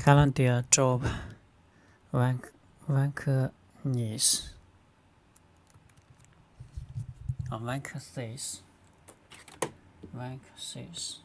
Calendar job vacancies vacancies vacancies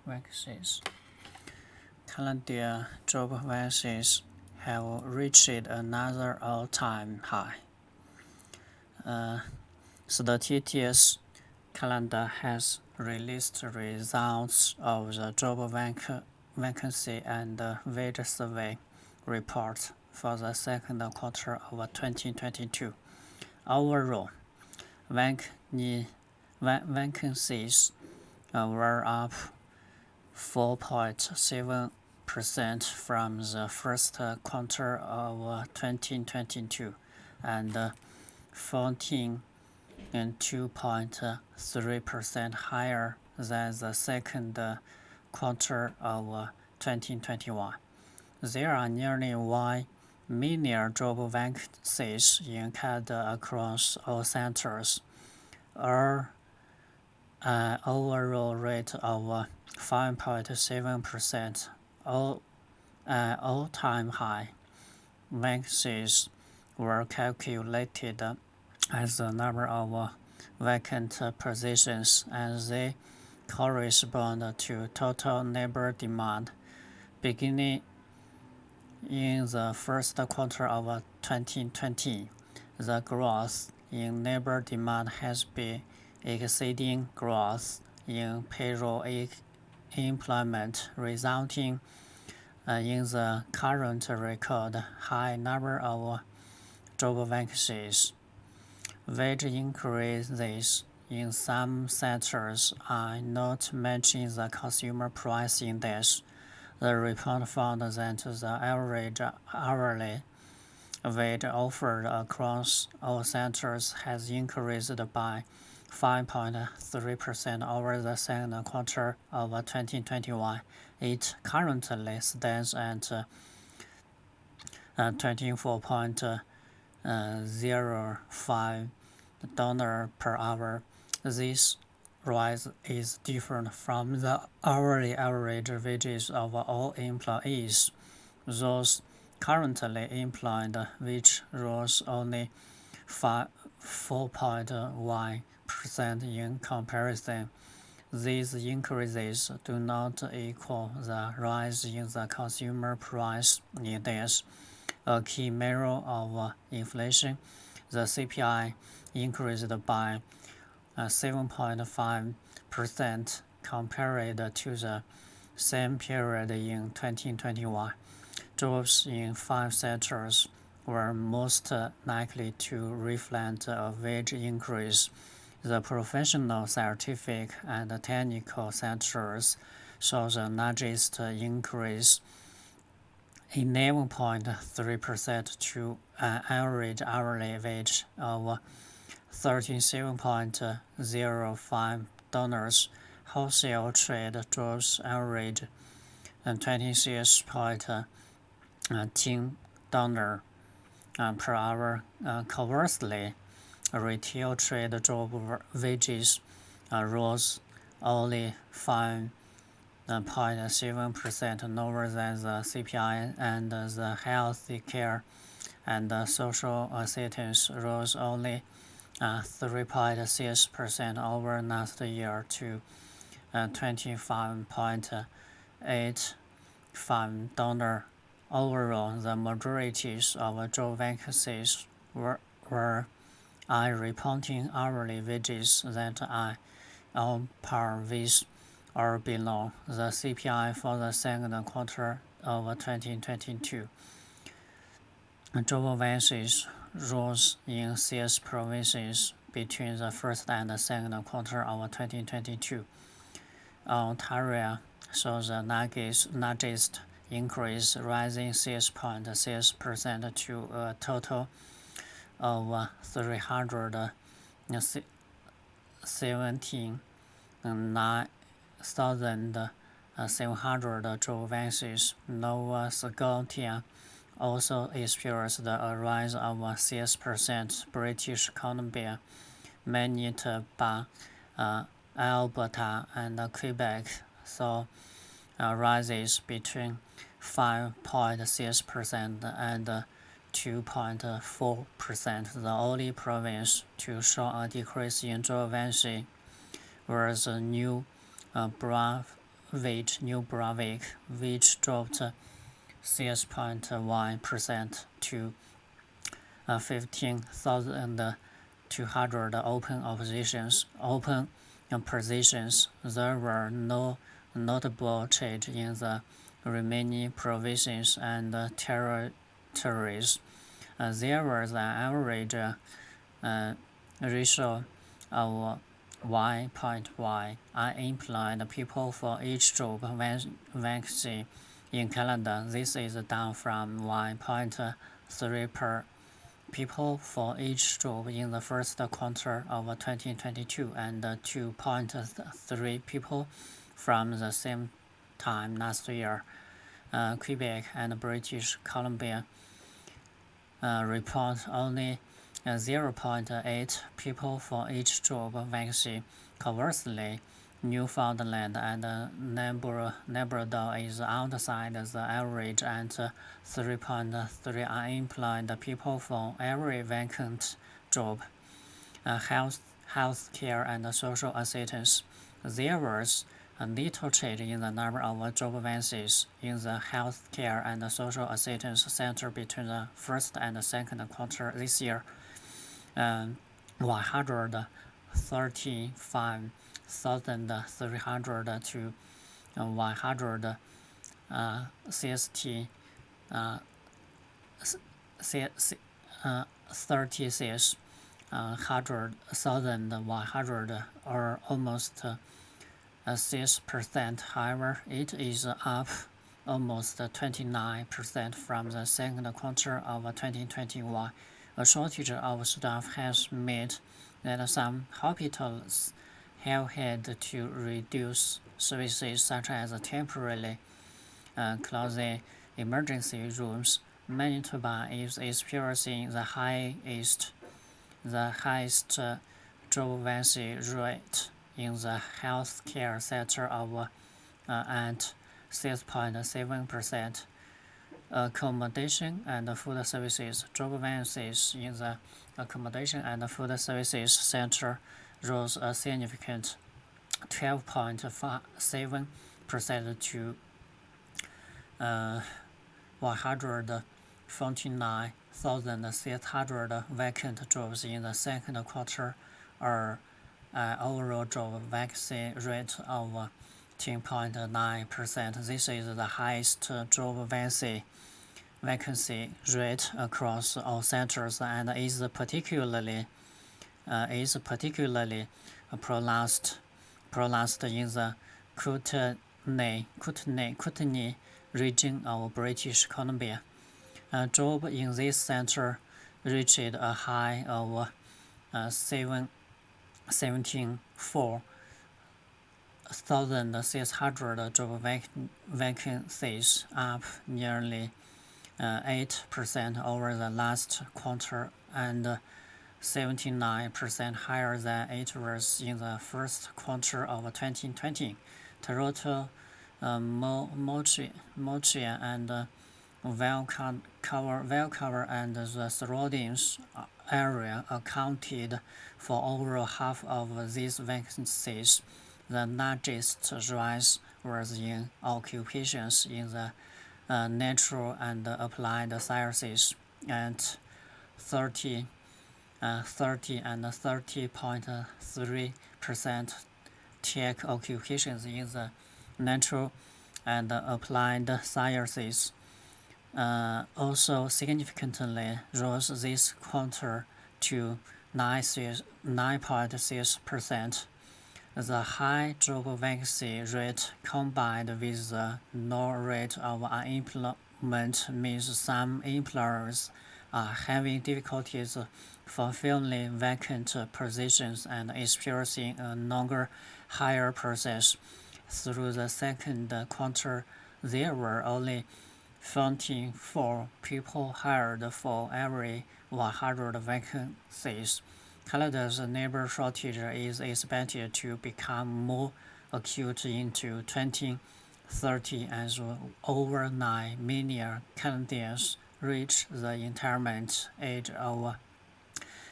vacancies. Calendar job vacancies have reached another all-time high. Statistics Calendar has released results of the job vacancy and wage survey report for the second quarter of 2022. Overall, vacancies were up 4.7% from the first quarter of 2022 and 2.3% higher than the second quarter of 2021. There are nearly 1 million job vacancies in Canada across all sectors, an overall rate of 5.7%, all-time high. Vacancies were calculated as the number of vacant positions, and they correspond to total labor demand. Beginning in the first quarter of 2020, the growth in labor demand has been exceeding growth in payroll employment, resulting in the current record high number of job vacancies. Wage increases in some sectors are not matching the consumer price index. The report found that the average hourly wage offered across all sectors has increased by 5.3% over the second quarter of 2021. It currently stands at $24.05 per hour. This rise is different from the hourly average wages of all employees. Those currently employed, which rose only 4.1% in comparison. These increases do not equal the rise in the consumer price index, a key measure of inflation. The CPI increased by 7.5% compared to the same period in 2021. Jobs in 5 sectors were most likely to reflect a wage increase. The professional, scientific, and technical sectors saw the largest increase, 11.3% to an average hourly wage of $37.05. Wholesale trade jobs average $26.10 per hour. Conversely, retail trade job wages rose only 5.7% lower than the CPI, and the health care and social assistance rose only 3.6% over last year to $25.85. Overall, the majority of job vacancies were reporting hourly wages that are on par with or below the CPI for the second quarter of 2022. Job vacancies rose in 6 provinces between the first and the second quarter of 2022. Ontario saw the largest increase, rising 6.6% to a total of 317,700 job vacancies. Nova Scotia also experienced a rise of 6%. British Columbia, Manitoba, Alberta, and Quebec saw rises between 5.6% and 2.4%. The only province to show a decrease in job vacancy was New Brunswick, which dropped 6.1% to 15,200 open positions. There were no notable change in the remaining provinces and territories. There was an average ratio of 1.1 unemployed people for each job vacancy in Canada. This is down from 1.3 per people for each job in the first quarter of 2022 and 2.3 people from the same time last year. Quebec and British Columbia report only 0.8 people for each job vacancy. Conversely, Newfoundland and Labrador is outside the average at 3.3 unemployed people for every vacant job. Healthcare and social assistance. There was a little change in the number of job vacancies in the healthcare and social assistance sector between the first and second quarter this year. 135,300 to 136,100 or almost 6%. However, it is up almost 29% from the second quarter of 2021. A shortage of staff has meant that some hospitals have had to reduce services such as temporarily closing emergency rooms. Manitoba is experiencing the highest job vacancy rate in the healthcare sector of at 6.7%. Accommodation and food services. Job vacancies in the accommodation and food services sector rose a significant 12.7% to 149,600 vacant jobs in the second quarter, or an overall job vacancy rate of 10.9%. This is the highest job vacancy rate across all sectors and is particularly pronounced in the Kootenay region of British Columbia. Jobs in this sector reached a high of 17,600 job vacancies, up nearly 8% over the last quarter and 79% higher than it was in the first quarter of 2020. Toronto, Montreal, and Vancouver and the surrounding area accounted for over half of these vacancies. The largest rise was in occupations in the natural and applied sciences at 30 and 30.3%. Tech occupations in the natural and applied sciences also significantly rose this quarter to 9.6%. The high job vacancy rate combined with the low rate of unemployment means some employers are having difficulties fulfilling vacant positions and experiencing a longer hire process. Through the second quarter, there were only accounting for people hired for every 100 vacancies. Canada's labor shortage is expected to become more acute into 2030 as over 9 million Canadians reach the retirement age of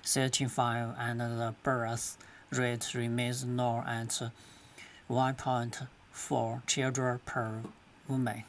35 and the birth rate remains low at 1.4 children per woman.